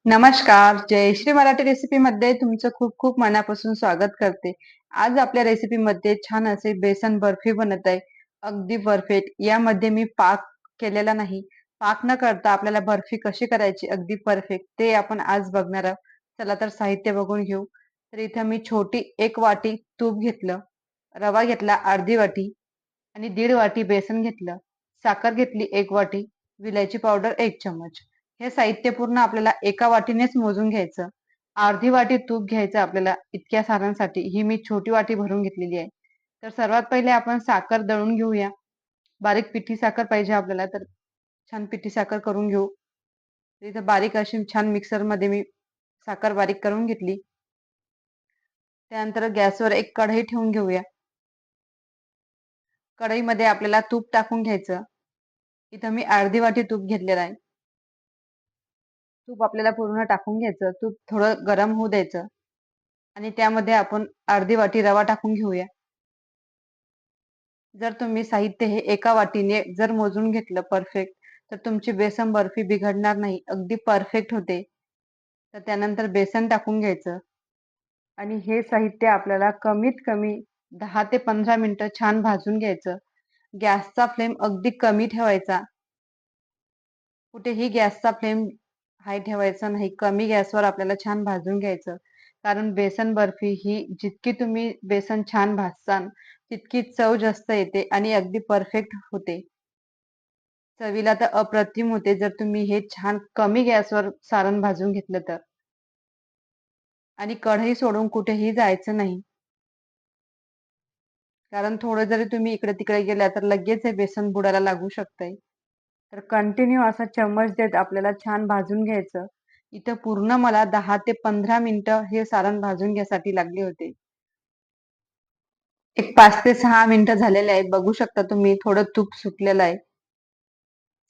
नमस्कार. जयश्री मराठी रेसिपीमध्ये तुमचं खूप खूप मनापासून स्वागत करते. आज आपल्या रेसिपीमध्ये छान असे बेसन बर्फी बनत आहे. अगदी परफेक्ट. यामध्ये मी पाक केलेला नाही. पाक न करता आपल्याला बर्फी कशी करायची अगदी परफेक्ट ते आपण आज बघणार आहोत. चला तर साहित्य बघून घेऊ. तर इथं मी छोटी 1 वाटी तूप घेतलं, रवा घेतला अर्धी वाटी आणि 1.5 वाटी बेसन घेतलं, साखर घेतली 1 वाटी, विलायची पावडर 1 चम्मच. हे साहित्य पूर्ण आपल्याला एका वाटीनेच मोजून घ्यायचं. अर्धी वाटी तूप घ्यायचं आपल्याला इतक्या सारांसाठी. ही मी छोटी वाटी भरून घेतलेली आहे. तर सर्वात पहिले आपण साखर दळून घेऊया. बारीक पिठी साखर पाहिजे आपल्याला तर छान पिठी साखर करून घेऊ. तर इथं बारीक अशी छान मिक्सरमध्ये मी साखर बारीक करून घेतली. त्यानंतर गॅसवर एक कढई ठेवून घेऊया. कढईमध्ये आपल्याला तूप टाकून घ्यायचं. इथं मी अर्धी वाटी तूप घेतलेलं आहे. तूप आपल्याला पूर्ण टाकून घ्यायचं. तूप थोडं गरम होऊ द्यायचं आणि त्यामध्ये आपण अर्धी वाटी रवा टाकून घेऊया. जर तुम्ही साहित्य हे एका वाटीने जर मोजून घेतलं परफेक्ट, तर तुमची बेसन बर्फी बिघडणार नाही. अगदी परफेक्ट होते. तर त्यानंतर बेसन टाकून घ्यायचं आणि हे साहित्य आपल्याला कमीत कमी 10 ते 15 मिनिटं छान भाजून घ्यायचं. गॅसचा फ्लेम अगदी कमी ठेवायचा. कुठेही गॅसचा फ्लेम हाय ठेवायचा नाही. कमी गॅसवर आपल्याला छान भाजून घ्यायचं. कारण बेसन बर्फी ही जितकी तुम्ही बेसन छान भाजसाल, तितकी चव जास्त येते आणि अगदी परफेक्ट होते. चवीला तर अप्रतिम होते जर तुम्ही हे छान कमी गॅसवर सारण भाजून घेतलं तर. आणि कढई सोडून कुठेही जायचं नाही. कारण थोडं जरी तुम्ही इकडे-तिकडे गेला तर लगेच हे बेसन बुडायला लागू शकतंय. तर कंटिन्यू असा चम्मच देत आपल्याला छान भाजून घ्यायचं. इथं पूर्ण मला 10 ते 15 मिनिटं हे सारण भाजून घ्यायसाठी लागले होते. एक 5 ते 6 मिनिटं झालेले आहेत. बघू शकता तुम्ही थोडं तूप सुटलेलं आहे.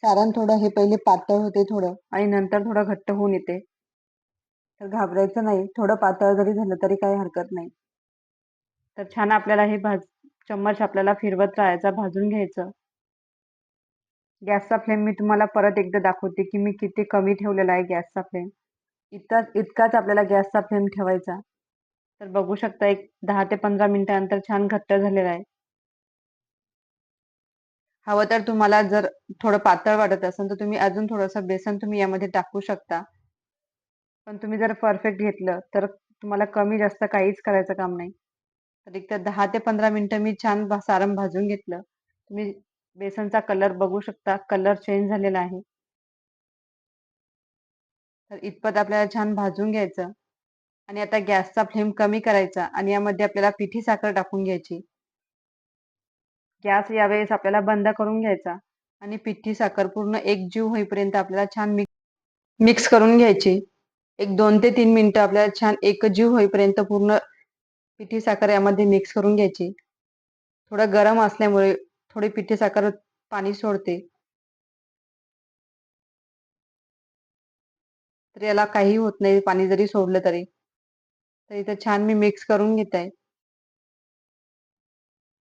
सारण थोडं हे पहिले पातळ होते थोडं आणि नंतर थोडं घट्ट होऊन येते. तर घाबरायचं नाही. थोडं पातळ जरी झालं तरी काही हरकत नाही. तर छान आपल्याला हे चम्मच आपल्याला फिरवत राहायचा, भाजून घ्यायचं. गॅसचा फ्लेम मी तुम्हाला परत एकदा दाखवते, की मी किती कमी ठेवलेला आहे गॅसचा फ्लेम. इतकाच आपल्याला गॅसचा फ्लेम ठेवायचा. तर बघू शकता एक 10 ते 15 मिनिटानंतर छान घट्ट झालेला आहे. हवं तर तुम्हाला जर थोडं पातळ वाटत असेल, तर तुम्ही अजून थोडंसं बेसन तुम्ही यामध्ये टाकू शकता. पण तुम्ही जर परफेक्ट घेतलं, तर तुम्हाला कमी जास्त काहीच करायचं काम नाही. तर एक तर 10 ते 15 मिनिटं मी छान सारण भाजून घेतलं. तुम्ही बेसनचा कलर बघू शकता, कलर चेंज झालेला आहे. तर इतपत आपल्याला छान भाजून घ्यायचं आणि आता गॅसचा फ्लेम कमी करायचा आणि यामध्ये आपल्याला पिठी साखर टाकून घ्यायची. गॅस यावेळेस आपल्याला बंद करून घ्यायचा आणि पिठी साखर पूर्ण एकजीव होईपर्यंत आपल्याला छान मिक्स करून घ्यायची. एक 2 ते 3 मिनिटं आपल्याला छान एकजीव होईपर्यंत पूर्ण पिठी साखर यामध्ये मिक्स करून घ्यायची. थोडं गरम असल्यामुळे थोडी पिठी साखर पाणी सोडते. तर याला काही होत नाही पाणी जरी सोडलं तरी. तर इथं छान मी मिक्स करून घेत आहे.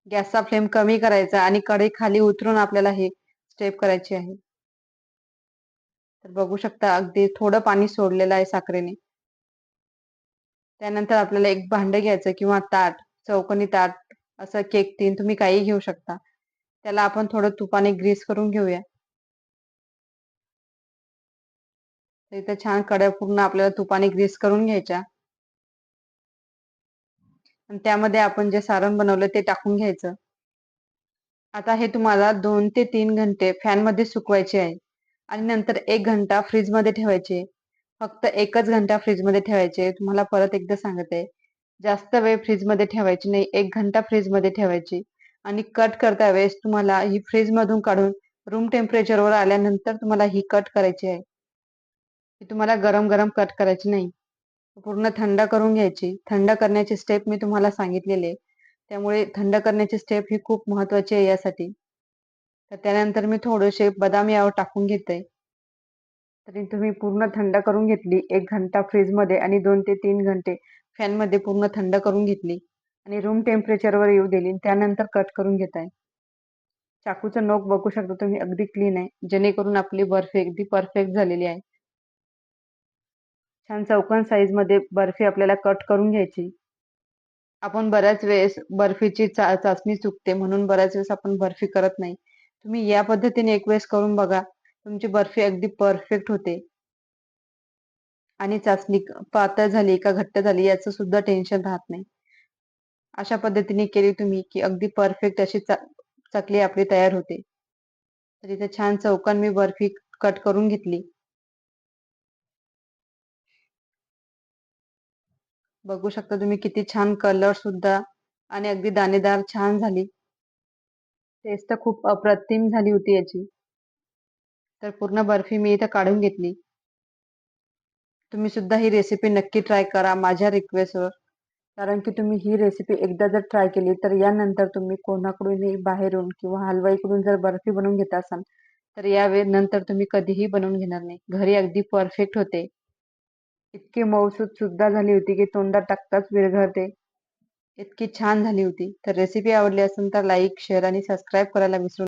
गॅसचा फ्लेम कमी करायचा आणि कढई खाली उतरून आपल्याला हे स्टेप करायची आहे. तर बघू शकता अगदी थोडं पाणी सोडलेलं आहे साखरेने. त्यानंतर आपल्याला एक भांडं घ्यायचं किंवा ताट, चौकोनी ताट असं केक टीन तुम्ही काहीही घेऊ शकता. त्याला आपण थोडं तुपाने ग्रीस करून घेऊया. तर इथे छान कढया पूर्ण आपल्याला तुपाने ग्रीस करून घ्यायच्या आणि त्यामध्ये आपण जे सारण बनवलं ते टाकून घ्यायचं. आता हे तुम्हाला 2 ते 3 घंटे फॅनमध्ये सुकवायचे आहे आणि नंतर 1 घंटा फ्रीजमध्ये ठेवायचे. फक्त 1च घंटा फ्रीजमध्ये ठेवायचे. तुम्हाला परत एकदा सांगते. जास्त वेळ फ्रीजमध्ये ठेवायची नाही. 1 घंटा फ्रीजमध्ये ठेवायची आणि कट करता वेळेस तुम्हाला ही फ्रीजमधून काढून रूम टेम्परेचरवर आल्यानंतर तुम्हाला ही कट करायची आहे. ही तुम्हाला गरम-गरम कट करायची नाही. पूर्ण थंड करून घ्यायची. थंड करण्याची स्टेप मी तुम्हाला सांगितलेली आहे. त्यामुळे थंड करण्याची स्टेप ही खूप महत्त्वाची आहे यासाठी. तर त्यानंतर मी थोडेसे बदाम यावर टाकून घेते. तरी तुम्ही पूर्ण थंड करून घेतली. 1 घंटा फ्रीजमध्ये आणि 2 ते 3 घंटे फॅनमध्ये पूर्ण थंड करून घेतली आणि रूम टेम्परेचरवर येऊ दिली. त्यानंतर कट करून घेत आहे. चाकूचं नोक बघू शकता तुम्ही अगदी क्लीन आहे. जेणेकरून आपली बर्फी अगदी परफेक्ट झालेली आहे. छान चौकोन साईज मध्ये बर्फी आपल्याला कट करून घ्यायची. आपण बऱ्याच वेळेस बर्फीची चाचणी चुकते म्हणून बऱ्याच वेळेस आपण बर्फी करत नाही. तुम्ही या पद्धतीने एक वेळेस करून बघा. तुमची बर्फी अगदी परफेक्ट होते आणि चाचणी पातळ झाली का घट्ट झाली याचं सुद्धा टेन्शन राहत नाही. अशा पद्धतीने केली तुम्ही की अगदी परफेक्ट अशी चकली आपली तयार होते. तर इथे छान चौकोन मी बर्फी कट करून घेतली. बघू शकता तुम्ही किती छान कलर सुद्धा आणि अगदी दाणेदार छान झाली. टेस्ट तर खूप अप्रतिम झाली होती याची. तर पूर्ण बर्फी मी इथं काढून घेतली. तुम्ही सुद्धा ही रेसिपी नक्की ट्राय करा माझ्या रिक्वेस्टवर. कारण की तुम्ही ही रेसिपी एकदा जर ट्राय केली तर यानंतर तुम्ही कोणाकडूनही बाहेरून किंवा हलवाईकडून जर बर्फी बनवून घेत असाल तर यावेळी नंतर तुम्ही कधीही बनवून घेणार नाही. घरी अगदी परफेक्ट होते. इतकी मऊसूत सुद्धा झाली होती की तोंडात टाकताच विरघळते. इतकी छान झाली होती. तर रेसिपी आवडली असेल तर लाईक, शेअर आणि सबस्क्राईब करायला विसरू